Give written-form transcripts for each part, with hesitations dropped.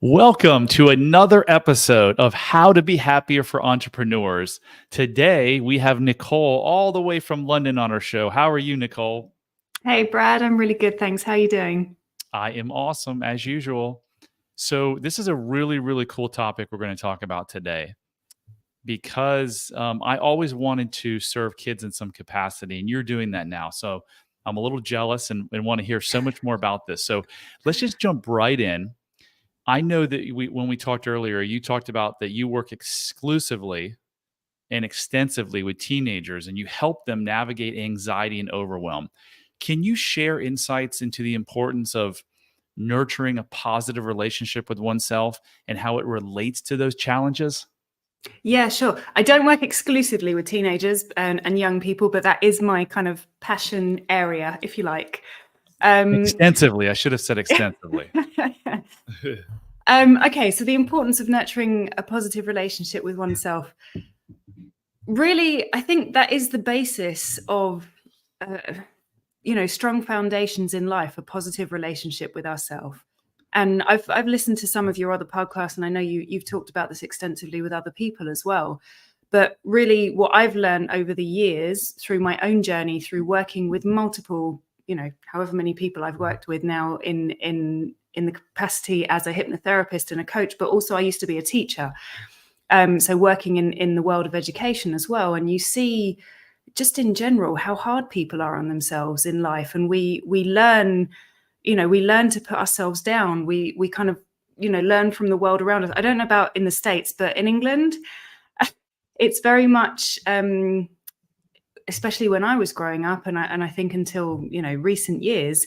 Welcome to another episode of How to Be Happier for Entrepreneurs. Today, we have Nicole all the way from London on our show. How are you, Nicole? Hey, Brad, I'm really good. Thanks. How are you doing? I am awesome, as usual. So, this is a really, really cool topic we're going to talk about today because I always wanted to serve kids in some capacity, and you're doing that now. So, I'm a little jealous and want to hear so much more about this. So, let's just jump right in. I know that when we talked earlier, you talked about that you work exclusively and extensively with teenagers and you help them navigate anxiety and overwhelm. Can you share insights into the importance of nurturing a positive relationship with oneself and how it relates to those challenges? Yeah, sure. I don't work exclusively with teenagers and young people, but that is my kind of passion area, if you like. Extensively. I should have said extensively. Okay, so the importance of nurturing a positive relationship with oneself. Really, I think that is the basis of, strong foundations in life, a positive relationship with ourselves. And I've listened to some of your other podcasts, and I know you've talked about this extensively with other people as well. But really, what I've learned over the years through my own journey, through working with multiple, however many people I've worked with now in the capacity as a hypnotherapist and a coach, but also I used to be a teacher. So working in the world of education as well. And you see just in general how hard people are on themselves in life. And we learn, we learn to put ourselves down. We kind of, learn from the world around us. I don't know about in the States, but in England, it's very much, especially when I was growing up, and I think until, recent years,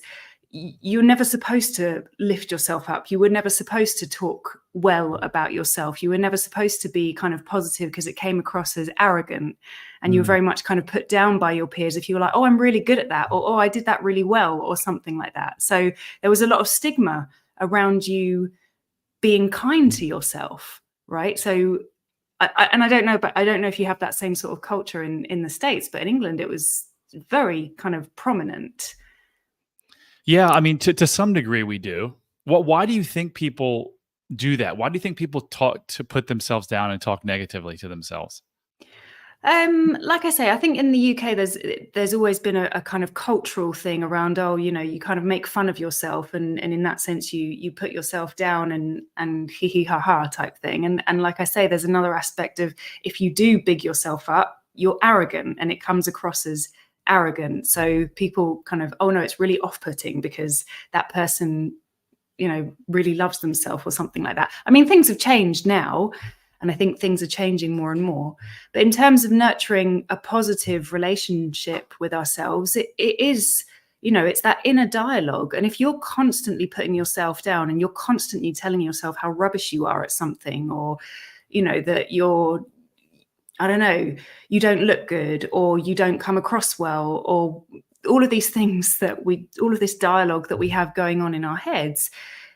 you're never supposed to lift yourself up. You were never supposed to talk well about yourself. You were never supposed to be kind of positive because it came across as arrogant, and you were very much kind of put down by your peers if you were like, oh, I'm really good at that, or oh, I did that really well, or something like that. So there was a lot of stigma around you being kind to yourself, right? So I don't know, but I don't know if you have that same sort of culture in the States, but in England it was very kind of prominent. Yeah, I mean, to some degree, we do. Why do you think people do that? Why do you think people talk to put themselves down and talk negatively to themselves? Like I say, I think in the UK there's always been a kind of cultural thing around, oh, you kind of make fun of yourself, and in that sense you put yourself down and hee hee ha ha type thing. And like I say, there's another aspect of, if you do big yourself up, you're arrogant, and it comes across as arrogant. So people kind of, oh no, it's really off-putting because that person, really loves themselves or something like that. I mean, things have changed now, and I think things are changing more and more. But in terms of nurturing a positive relationship with ourselves, it is, it's that inner dialogue. And if you're constantly putting yourself down and you're constantly telling yourself how rubbish you are at something, or, that you're, I don't know, you don't look good, or you don't come across well, or all of these things all of this dialogue that we have going on in our heads,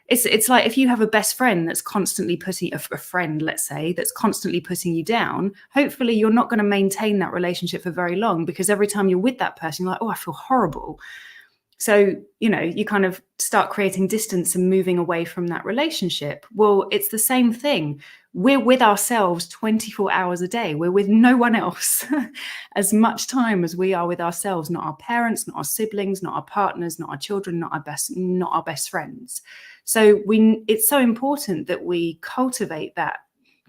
it's like if you have a best friend that's constantly putting a friend, let's say, that's constantly putting you down, hopefully you're not going to maintain that relationship for very long, because every time you're with that person, you're like, oh, I feel horrible. So, you kind of start creating distance and moving away from that relationship. Well, it's the same thing. We're with ourselves 24 hours a day. We're with no one else as much time as we are with ourselves, not our parents, not our siblings, not our partners, not our children, not our best friends. So it's so important that we cultivate that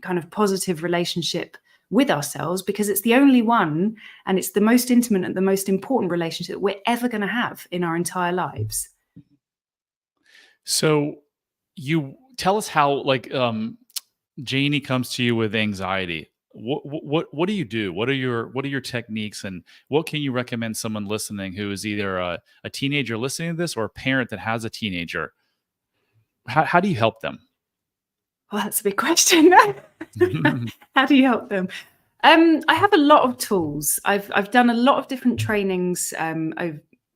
kind of positive relationship with ourselves, because it's the only one, and it's the most intimate and the most important relationship that we're ever going to have in our entire lives. So you tell us how, like, Janie comes to you with anxiety. What do you do? What are your techniques, and what can you recommend someone listening who is either a teenager listening to this or a parent that has a teenager? How do you help them? Well, that's a big question. How do you help them? I have a lot of tools. I've done a lot of different trainings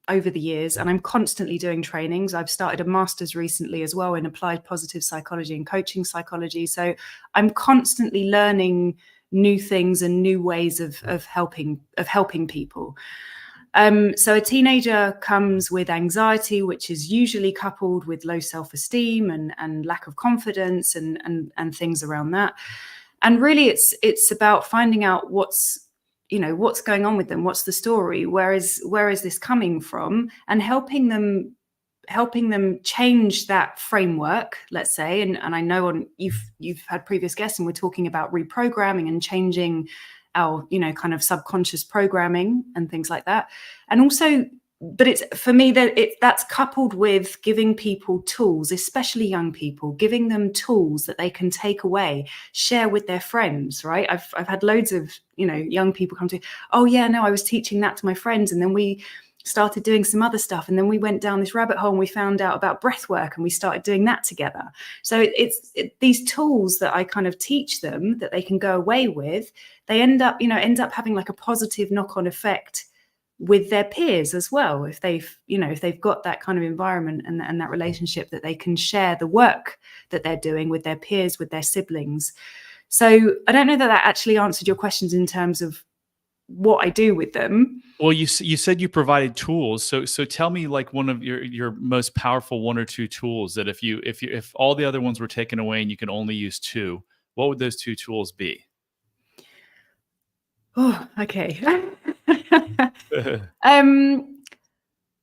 over the years, and I'm constantly doing trainings. I've started a master's recently as well in applied positive psychology and coaching psychology. So I'm constantly learning new things and new ways of helping people. So a teenager comes with anxiety, which is usually coupled with low self-esteem and lack of confidence and things around that. And really, it's about finding out what's going on with them, what's the story, where is this coming from, and helping them change that framework, let's say. And I know you've had previous guests, and we're talking about reprogramming and changing our kind of subconscious programming and things like that. And also, but it's, for me, that's coupled with giving people tools, especially young people, giving them tools that they can take away, share with their friends, right? I've had loads of young people come to, oh yeah, no, I was teaching that to my friends, and then we started doing some other stuff, and then we went down this rabbit hole and we found out about breath work, and we started doing that together. So it's these tools that I kind of teach them that they can go away with. They end up having like a positive knock-on effect with their peers as well, if they've got that kind of environment and that relationship that they can share the work that they're doing with their peers, with their siblings. So I don't know that actually answered your questions in terms of what I do with them. Well, you said you provided tools. So tell me, like, one of your most powerful one or two tools that if all the other ones were taken away and you can only use two, what would those two tools be? Oh, okay.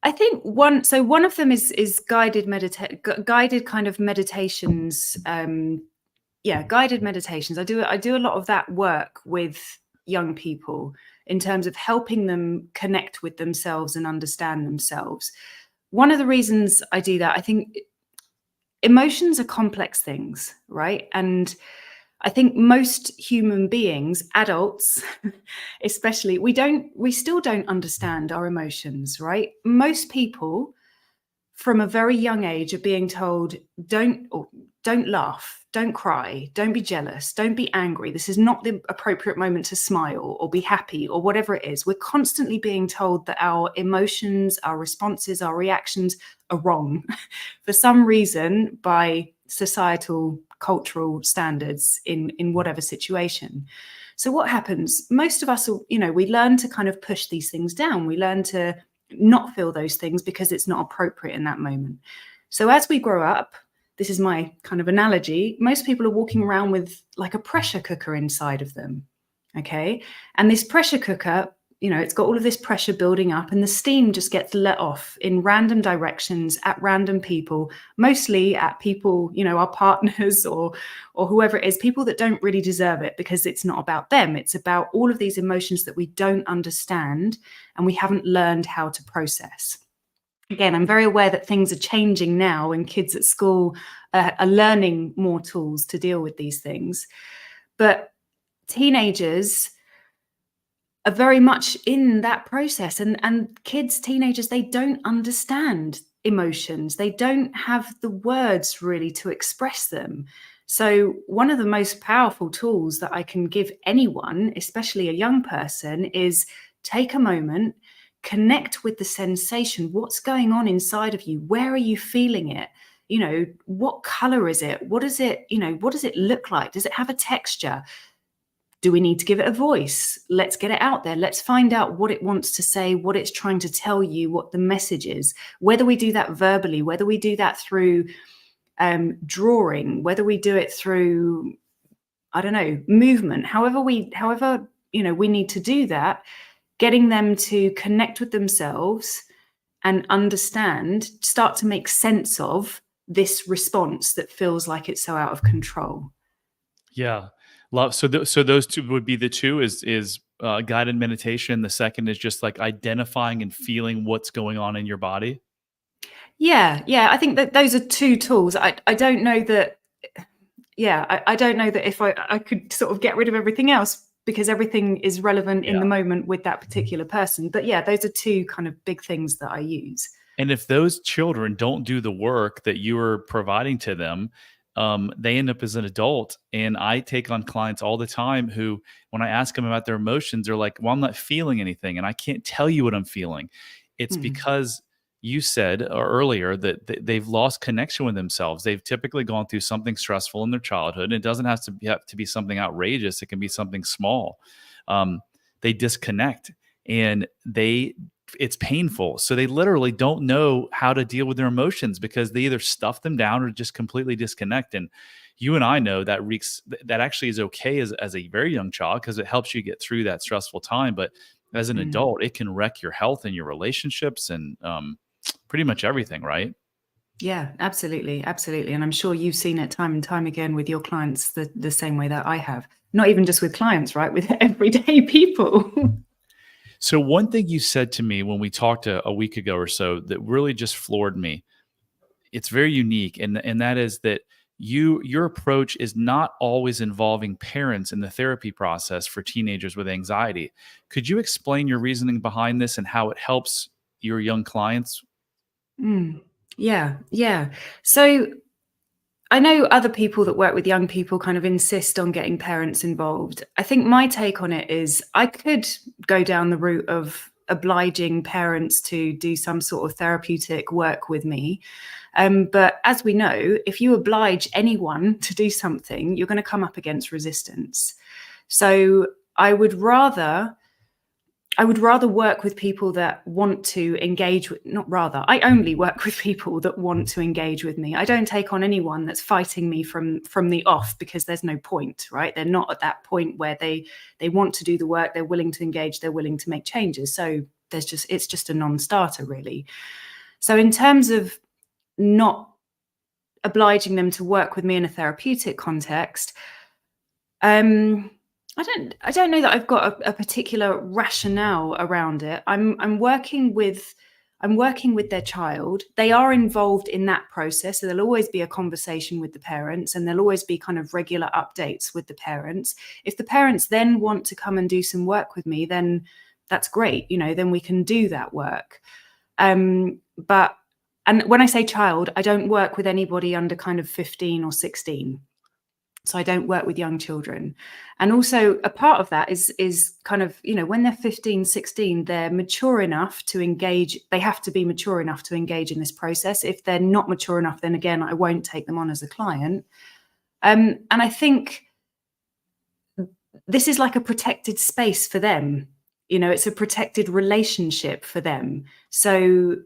I think one of them is guided kind of meditations. Guided meditations. I do a lot of that work with young people in terms of helping them connect with themselves and understand themselves. One of the reasons I do that, I think emotions are complex things, right? And I think most human beings, adults especially, we still don't understand our emotions, right? Most people from a very young age are being told, don't laugh, don't cry, don't be jealous, don't be angry. This is not the appropriate moment to smile or be happy or whatever it is. We're constantly being told that our emotions, our responses, our reactions are wrong for some reason by societal, cultural standards in whatever situation. So what happens? Most of us, we learn to kind of push these things down. We learn to not feel those things because it's not appropriate in that moment. So as we grow up, this is my kind of analogy, most people are walking around with like a pressure cooker inside of them. Okay. And this pressure cooker, it's got all of this pressure building up, and the steam just gets let off in random directions at random people, mostly at people, our partners or whoever it is, people that don't really deserve it, because it's not about them. It's about all of these emotions that we don't understand and we haven't learned how to process. Again, I'm very aware that things are changing now, and kids at school are learning more tools to deal with these things. But teenagers are very much in that process, and teenagers, they don't understand emotions. They don't have the words really to express them. So one of the most powerful tools that I can give anyone, especially a young person, is take a moment, connect with the sensation. What's going on inside of you? Where are you feeling it? What color is it? What does it look like? Does it have a texture? Do we need to give it a voice? Let's get it out there. Let's find out what it wants to say, what it's trying to tell you, what the message is. Whether we do that verbally, whether we do that through drawing, whether we do it through, I don't know, movement, however we need to do that, getting them to connect with themselves and understand, start to make sense of this response that feels like it's so out of control. Yeah. Love. So those two would be the two is guided meditation. The second is just like identifying and feeling what's going on in your body. Yeah. I think that those are two tools. I don't know that. Yeah, I don't know that if I could sort of get rid of everything else, because everything is relevant in the moment with that particular person. But yeah, those are two kind of big things that I use. And if those children don't do the work that you are providing to them, they end up as an adult. And I take on clients all the time who, when I ask them about their emotions, they're like, well, I'm not feeling anything. And I can't tell you what I'm feeling. It's because you said earlier that they've lost connection with themselves. They've typically gone through something stressful in their childhood. It doesn't have to be something outrageous. It can be something small. They disconnect, and they it's painful. So they literally don't know how to deal with their emotions because they either stuff them down or just completely disconnect. And you and I know that that actually is okay as a very young child because it helps you get through that stressful time. But as an Mm. adult, it can wreck your health and your relationships and pretty much everything, right? Yeah, absolutely, absolutely. And I'm sure you've seen it time and time again with your clients the same way that I have. Not even just with clients, right? With everyday people. So one thing you said to me when we talked a week ago or so that really just floored me. It's very unique, and that is that your approach is not always involving parents in the therapy process for teenagers with anxiety. Could you explain your reasoning behind this and how it helps your young clients? Mm. Yeah, yeah. So I know other people that work with young people kind of insist on getting parents involved. I think my take on it is I could go down the route of obliging parents to do some sort of therapeutic work with me. But as we know, if you oblige anyone to do something, you're going to come up against resistance. So I would rather I would rather work with people that want to engage with, not rather, I only work with people that want to engage with me. I don't take on anyone that's fighting me from the off because there's no point, right? They're not at that point where they want to do the work, they're willing to engage, they're willing to make changes. So it's just a non-starter really. So in terms of not obliging them to work with me in a therapeutic context, I don't know that I've got a particular rationale around it. I'm working with their child. They are involved in that process. So there'll always be a conversation with the parents and there'll always be kind of regular updates with the parents. If the parents then want to come and do some work with me, then that's great. Then we can do that work. But and when I say child, I don't work with anybody under kind of 15 or 16. So I don't work with young children. And also a part of that is kind of, when they're 15, 16, they're mature enough to engage. They have to be mature enough to engage in this process. If they're not mature enough, then again, I won't take them on as a client. And I think this is like a protected space for them. It's a protected relationship for them. So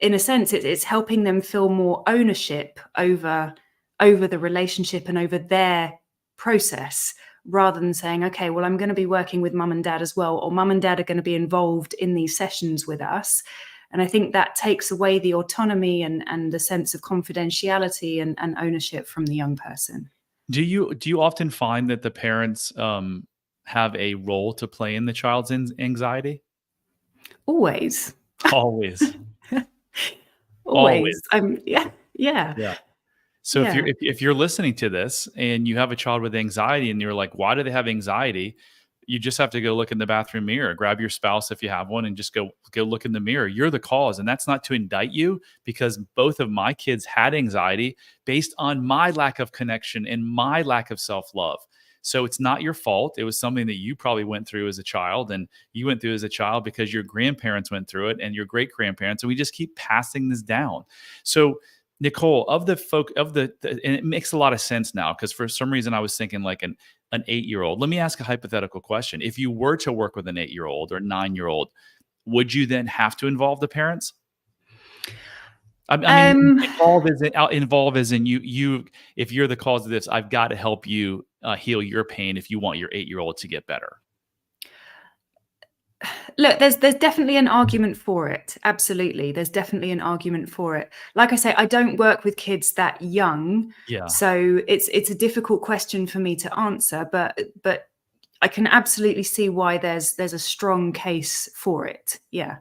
in a sense, it's helping them feel more ownership over the relationship and over their process, rather than saying, okay, well, I'm going to be working with mum and dad as well, or mum and dad are going to be involved in these sessions with us. And I think that takes away the autonomy and the sense of confidentiality and ownership from the young person. Do you often find that the parents have a role to play in the child's anxiety? Always. Always, always. Always. Yeah. Yeah. Yeah. So if Yeah. you're listening to this and you have a child with anxiety and you're like, why do they have anxiety? You just have to go look in the bathroom mirror, grab your spouse if you have one, and just go look in the mirror. You're the cause, and that's not to indict you because both of my kids had anxiety based on my lack of connection and my lack of self-love. So it's not your fault. It was something that you probably went through as a child, and you went through as a child because your grandparents went through it and your great grandparents, and we just keep passing this down. So Nicole, of the folk and it makes a lot of sense now because for some reason I was thinking like an 8-year-old. Let me ask a hypothetical question. If you were to work with an 8-year-old or 9-year-old, would you then have to involve the parents? I mean, Um, involve as in you. If you're the cause of this, I've got to help you heal your pain. If you want your 8-year-old to get better. Look, there's definitely an argument for it. Absolutely. There's definitely an argument for it. Like I say, I don't work with kids that young, Yeah. so it's a difficult question for me to answer, but I can absolutely see why there's a strong case for it. Yeah.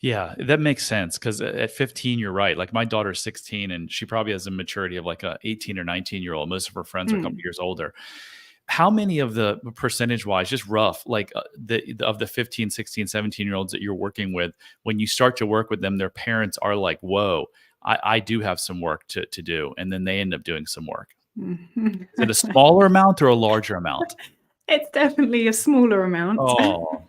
Yeah, that makes sense because at 15, you're right. Like my daughter's 16 and she probably has a maturity of like a 18 or 19-year-old. Most of her friends are a couple Mm. years older. How many of the percentage wise, just rough, like of the 15, 16, 17-year-olds that you're working with, when you start to work with them, their parents are like, whoa, I do have some work to do. And then they end up doing some work. Is it a smaller amount or a larger amount? It's definitely a smaller amount. Oh,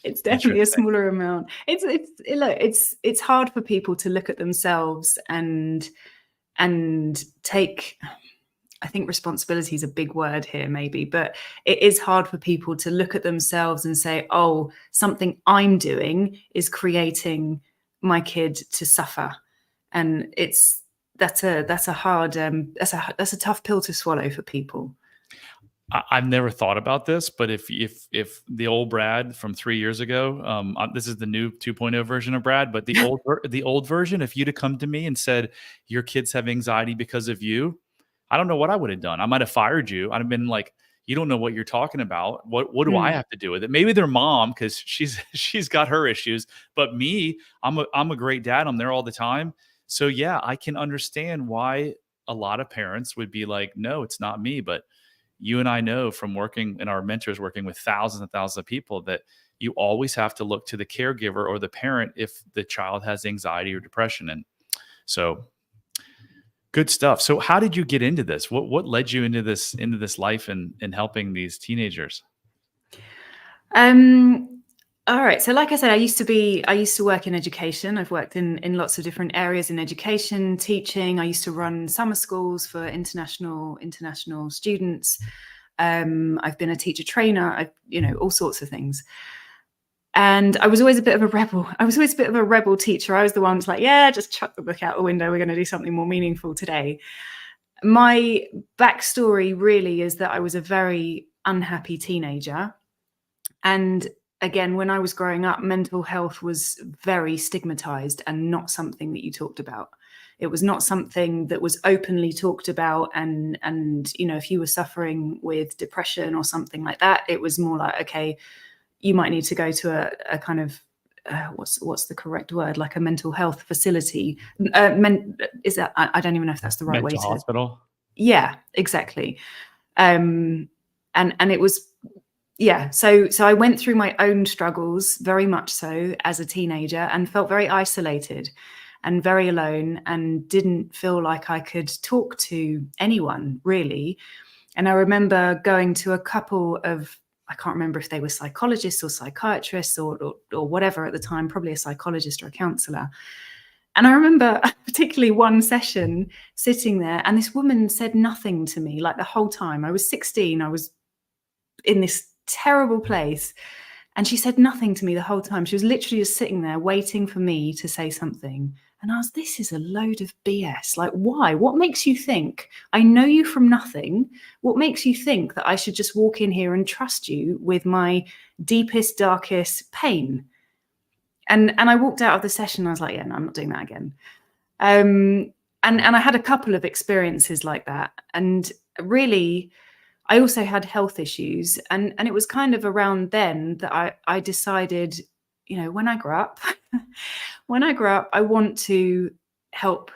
It's definitely a interesting. smaller amount. Look, it's hard for people to look at themselves and take I think responsibility is a big word here, maybe, but it is hard for people to look at themselves and say, oh, something I'm doing is creating my kid to suffer. And that's a hard, that's a tough pill to swallow for people. I've never thought about this, but if the old Brad from 3 years ago, this is the new 2.0 version of Brad, but the old version, if you'd have come to me and said your kids have anxiety because of you, I don't know what I would have done. I might have fired you. I'd have been like, you don't know what you're talking about. What do I have to do with it? Maybe their mom, because she's got her issues, but me, I'm a great dad. I'm there all the time. So yeah, I can understand why a lot of parents would be like, no, it's not me, but you and I know from working and our mentors working with thousands and thousands of people that you always have to look to the caregiver or the parent if the child has anxiety or depression. And so good stuff. So how did you get into this? What led you into this life and helping these teenagers? All right. So like I said, I used to work in education. I've worked in lots of different areas in education, teaching. I used to run summer schools for international students. I've been a teacher trainer, all sorts of things. And I was always a bit of a rebel. I was always a bit of a rebel teacher. I was the one who's like, yeah, just chuck the book out the window. We're going to do something more meaningful today. My backstory really is that I was a very unhappy teenager. And again, when I was growing up, mental health was very stigmatized and not something that you talked about. It was not something that was openly talked about. And if you were suffering with depression or something like that, it was more like, okay, you might need to go to a kind of what's the correct word, like a mental health facility. Is that, I don't even know if that's the right way to. Hospital. Yeah, exactly. And it was, yeah. So I went through my own struggles very much so as a teenager and felt very isolated and very alone and didn't feel like I could talk to anyone really. And I remember going to a couple of, I can't remember if they were psychologists or psychiatrists or whatever at the time, probably a psychologist or a counselor. And I remember particularly one session sitting there and this woman said nothing to me like the whole time. I was 16. I was in this terrible place. And she said nothing to me the whole time. She was literally just sitting there waiting for me to say something. And I was, this is a load of BS. Like, why? What makes you think? I know you from nothing. What makes you think that I should just walk in here and trust you with my deepest, darkest pain? And I walked out of the session. And I was like, yeah, no, I'm not doing that again. And I had a couple of experiences like that. And really, I also had health issues. And it was kind of around then that I decided, when I grow up, I want to help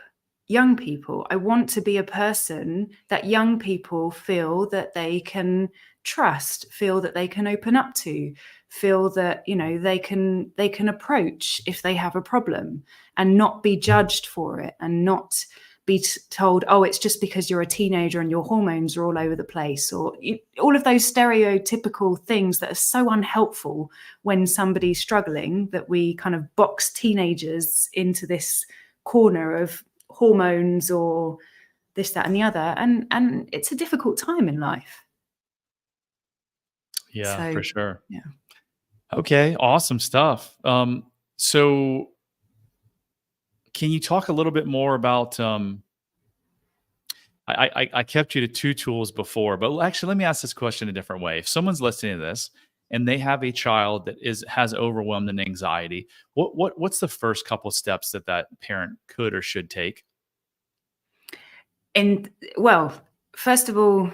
young people. I want to be a person that young people feel that they can trust, feel that they can open up to, feel that, they can approach if they have a problem and not be judged for it and not be told, oh, it's just because you're a teenager and your hormones are all over the place, or all of those stereotypical things that are so unhelpful when somebody's struggling, that we kind of box teenagers into this corner of hormones or this, that, and the other. And it's a difficult time in life. Yeah, So, for sure. yeah. Okay, awesome stuff. So can you talk a little bit more about I kept you to two tools before, but actually let me ask this question a different way. If someone's listening to this and they have a child that has overwhelmed and anxiety, what's the first couple steps that parent could or should take? Well, first of all,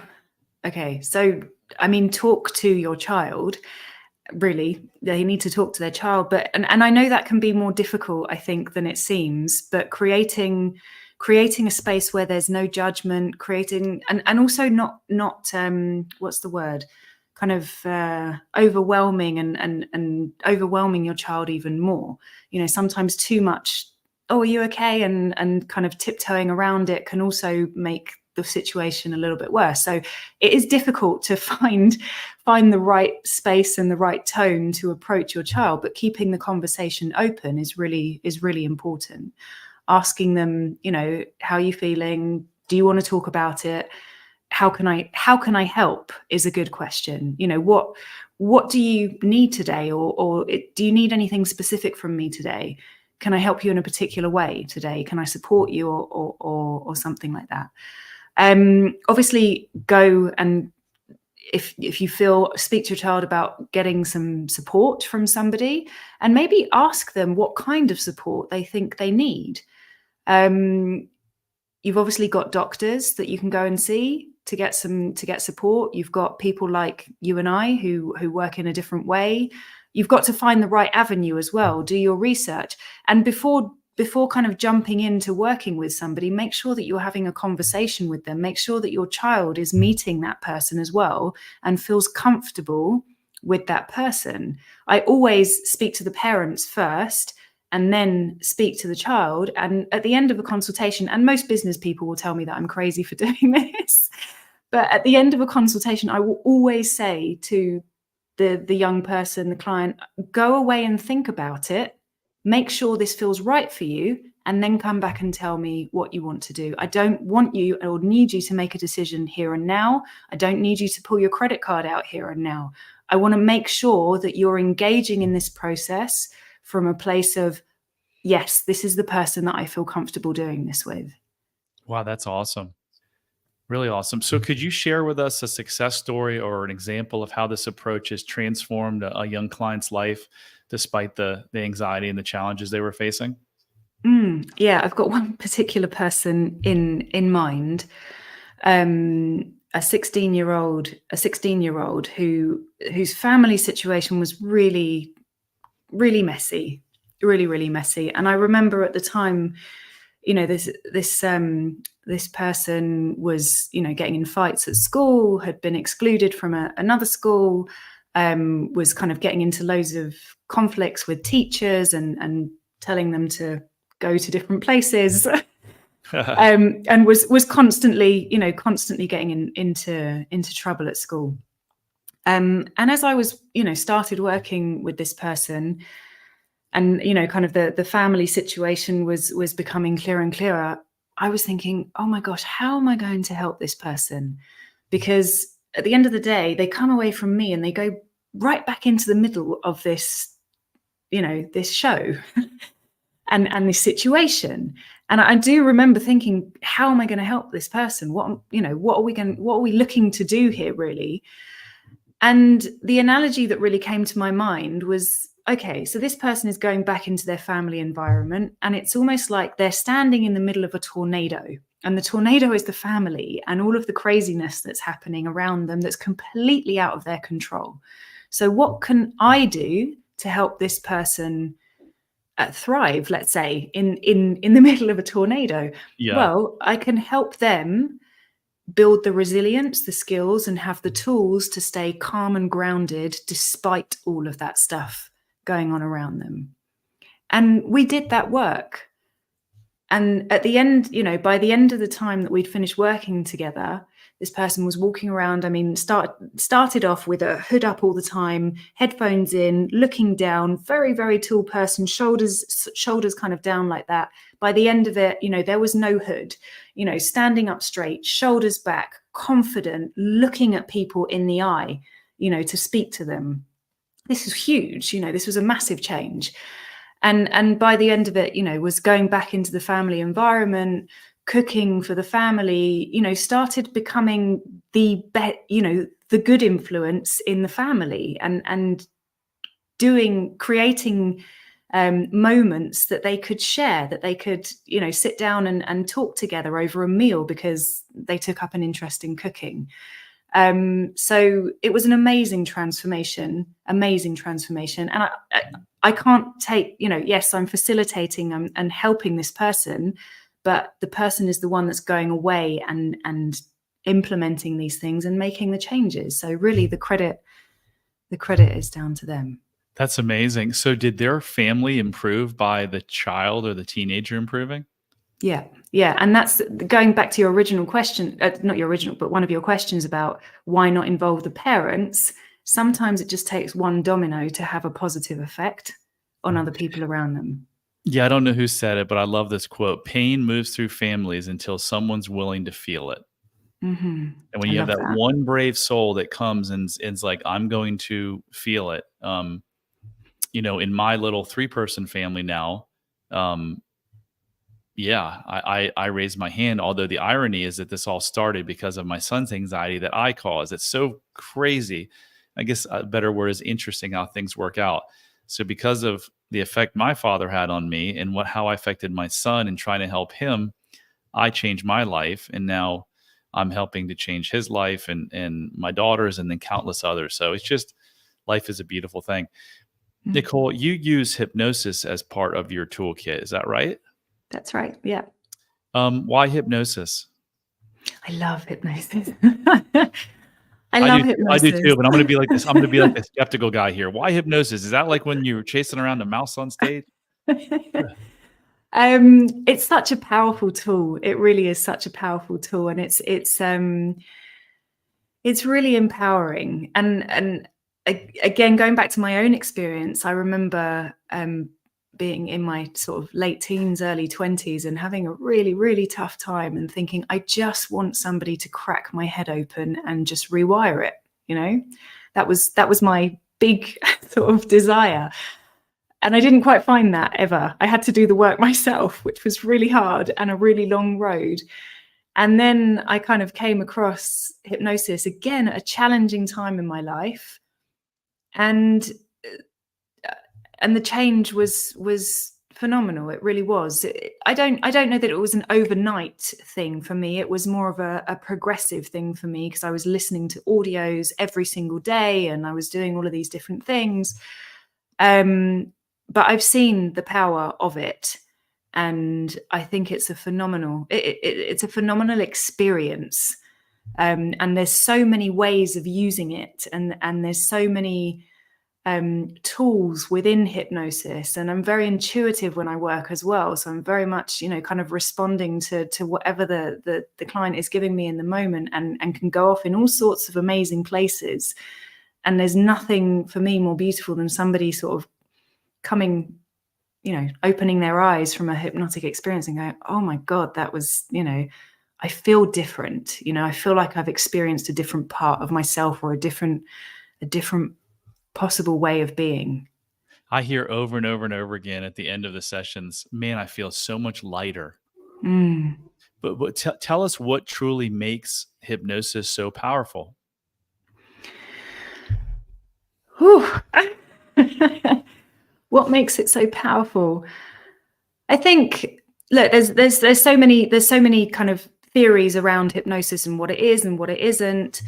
okay, so talk to your child. Really, they need to talk to their child, but and I know that can be more difficult, I think, than it seems, but creating a space where there's no judgment, creating and also not what's the word, kind of overwhelming and overwhelming your child even more. Sometimes too much, oh, are you okay, and kind of tiptoeing around it can also make the situation a little bit worse. So it is difficult to find the right space and the right tone to approach your child, but keeping the conversation open is really important. Asking them, how are you feeling? Do you want to talk about it? how can I help is a good question. What do you need today, or do you need anything specific from me today? Can I help you in a particular way today? Can I support you, or something like that? Obviously, go and if you feel, speak to your child about getting some support from somebody, and maybe ask them what kind of support they think they need. You've obviously got doctors that you can go and see to get support. You've got people like you and I who work in a different way. You've got to find the right avenue as well. Do your research, and before kind of jumping into working with somebody, make sure that you're having a conversation with them. Make sure that your child is meeting that person as well and feels comfortable with that person. I always speak to the parents first and then speak to the child. And at the end of a consultation, and most business people will tell me that I'm crazy for doing this, but at the end of a consultation, I will always say to the young person, the client, go away and think about it. Make sure this feels right for you, and then come back and tell me what you want to do. I don't want you or need you to make a decision here and now. I don't need you to pull your credit card out here and now. I want to make sure that you're engaging in this process from a place of, yes, this is the person that I feel comfortable doing this with. Wow, that's awesome. Really awesome. So could you share with us a success story or an example of how this approach has transformed a young client's life despite the anxiety and the challenges they were facing? Yeah, I've got one particular person in mind. A 16-year-old whose family situation was really, really messy, really messy. And I remember at the time, this person was, getting in fights at school, had been excluded from another school, was kind of getting into loads of conflicts with teachers and telling them to go to different places. And was constantly getting into trouble at school. And as I was, started working with this person, and kind of the family situation was becoming clearer and clearer, I was thinking, oh my gosh, how am I going to help this person? Because at the end of the day, they come away from me and they go right back into the middle of this, this show and this situation. And I do remember thinking, how am I going to help this person? What are we looking to do here, really? And the analogy that really came to my mind was, okay, so this person is going back into their family environment, and it's almost like they're standing in the middle of a tornado, and the tornado is the family and all of the craziness that's happening around them that's completely out of their control. So what can I do to help this person thrive, let's say, in the middle of a tornado? Yeah. Well, I can help them build the resilience, the skills, and have the tools to stay calm and grounded despite all of that stuff going on around them. And we did that work. And at the end, by the end of the time that we'd finished working together, this person was walking around. I mean, started off with a hood up all the time, headphones in, looking down, very, very tall person, shoulders kind of down like that. By the end of it, there was no hood, standing up straight, shoulders back, confident, looking at people in the eye, to speak to them. This is huge. This was a massive change. And by the end of it, was going back into the family environment, cooking for the family, started becoming the good influence in the family, and creating moments that they could share, that they could, sit down and talk together over a meal because they took up an interest in cooking. So it was an amazing transformation. And I can't take, yes, I'm facilitating and helping this person, but the person is the one that's going away and implementing these things and making the changes. So really the credit is down to them. That's amazing. So did their family improve by the child or the teenager improving? Yeah. And that's going back to your original question, not your original, but one of your questions about why not involve the parents. Sometimes it just takes one domino to have a positive effect on other people around them. Yeah, I don't know who said it, but I love this quote. Pain moves through families until someone's willing to feel it. Hmm. And when I you have love that that. one brave soul that comes and's like, I'm going to feel it. In my little 3-person family now, um, yeah, I raised my hand. Although the irony is that this all started because of my son's anxiety that I caused. It's so crazy. I guess a better word is interesting how things work out. So because of the effect my father had on me and how I affected my son and trying to help him, I changed my life, and now I'm helping to change his life and my daughter's, and then countless others. So it's just, life is a beautiful thing. Mm. Nicole, you use hypnosis as part of your toolkit. Is that right? That's right. Yeah. Why hypnosis? I love hypnosis. I I do love too. I do hypnosis. too, but I'm gonna be like this. I'm gonna be like the skeptical guy here. Why hypnosis? Is that like when you were chasing around a mouse on stage? It's such a powerful tool. It really is such a powerful tool, and it's really empowering. And again, going back to my own experience, I remember being in my sort of late teens, early 20s, and having a really, really tough time, and thinking, I just want somebody to crack my head open and just rewire it. You know, that was my big sort of desire. And I didn't quite find that ever. I had to do the work myself, which was really hard and a really long road. And then I kind of came across hypnosis again at a challenging time in my life. And and the change was phenomenal. It really was. I don't know that it was an overnight thing for me. It was more of a progressive thing for me, because I was listening to audios every single day and I was doing all of these different things. But I've seen the power of it, and I think it's a it's a phenomenal experience. And there's so many ways of using it, and there's so many tools within hypnosis, and I'm very intuitive when I work as well. So I'm very much, kind of responding to whatever the client is giving me in the moment, and can go off in all sorts of amazing places. And there's nothing for me more beautiful than somebody sort of coming, opening their eyes from a hypnotic experience and going, oh my God, that was, I feel different. I feel like I've experienced a different part of myself, or a different possible way of being. I hear over and over and over again at the end of the sessions, man, I feel so much lighter. Mm. But tell us what truly makes hypnosis so powerful. Whew. What makes it so powerful? I think, look, there's so many kind of theories around hypnosis and what it is and what it isn't.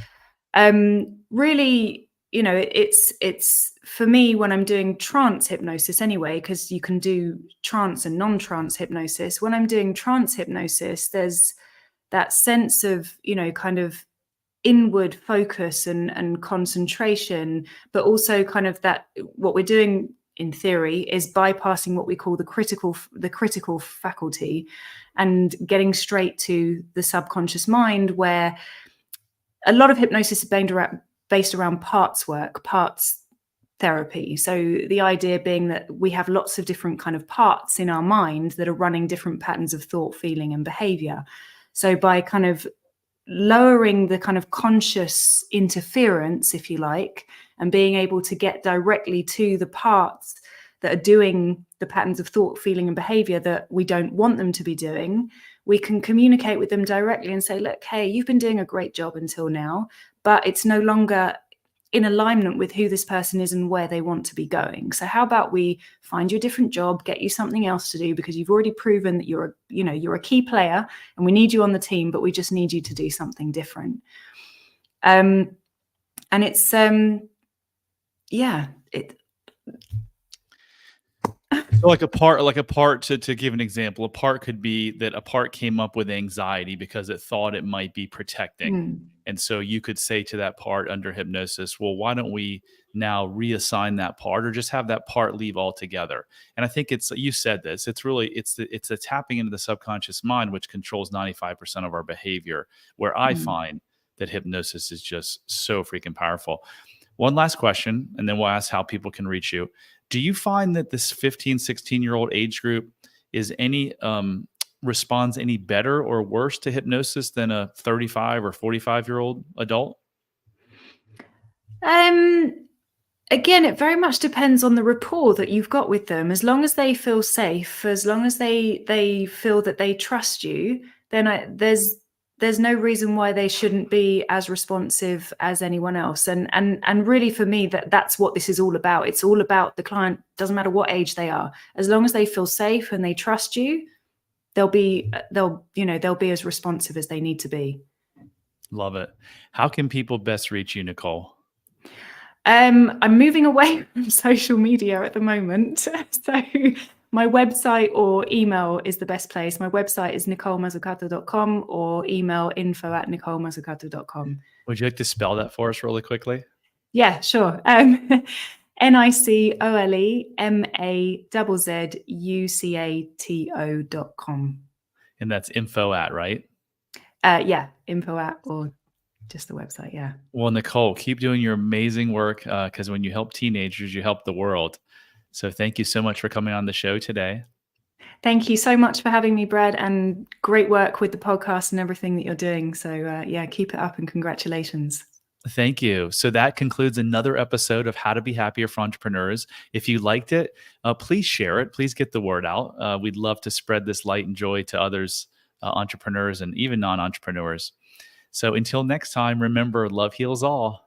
Really, it's for me, when I'm doing trance hypnosis anyway, because you can do trance and non-trance hypnosis. When I'm doing trance hypnosis, there's that sense of, kind of inward focus and concentration, but also kind of that what we're doing in theory is bypassing what we call the critical faculty, and getting straight to the subconscious mind, where a lot of hypnosis is based around parts work, parts therapy. So the idea being that we have lots of different kind of parts in our mind that are running different patterns of thought, feeling, and behavior. So by kind of lowering the kind of conscious interference, if you like, and being able to get directly to the parts that are doing the patterns of thought, feeling, and behavior that we don't want them to be doing, we can communicate with them directly and say, look, hey, you've been doing a great job until now, but it's no longer in alignment with who this person is and where they want to be going. So how about we find you a different job, get you something else to do, because you've already proven that you're a key player and we need you on the team, but we just need you to do something different. And it's So like a part to give an example, a part could be that a part came up with anxiety because it thought it might be protecting. And so you could say to that part under hypnosis, well, why don't we now reassign that part, or just have that part leave altogether? And I think you said this, it's the tapping into the subconscious mind, which controls 95% of our behavior, where I find that hypnosis is just so freaking powerful. One last question, and then we'll ask how people can reach you. Do you find that this 15, 16-year-old age group is any responds any better or worse to hypnosis than a 35 or 45-year-old adult? Um, Again, it very much depends on the rapport that you've got with them. As long as they feel safe, as long as they feel that they trust you, then there's no reason why they shouldn't be as responsive as anyone else. And really for me, that's what this is all about. It's all about the client, doesn't matter what age they are. As long as they feel safe and they trust you, they'll be as responsive as they need to be. Love it. How can people best reach you, Nicole? I'm moving away from social media at the moment. So my website or email is the best place. My website is nicolemazzucato.com or email info@nicolemazzucato.com. Would you like to spell that for us really quickly? Yeah, sure. NicoleMazzucato.com. And that's info at, right? Yeah, info at or just the website. Yeah. Well, Nicole, keep doing your amazing work because when you help teenagers, you help the world. So thank you so much for coming on the show today. Thank you so much for having me, Brad, and great work with the podcast and everything that you're doing. So yeah, keep it up and congratulations. Thank you. So that concludes another episode of How to Be Happier for Entrepreneurs. If you liked it, please share it. Please get the word out. We'd love to spread this light and joy to others, entrepreneurs and even non-entrepreneurs. So until next time, remember, love heals all.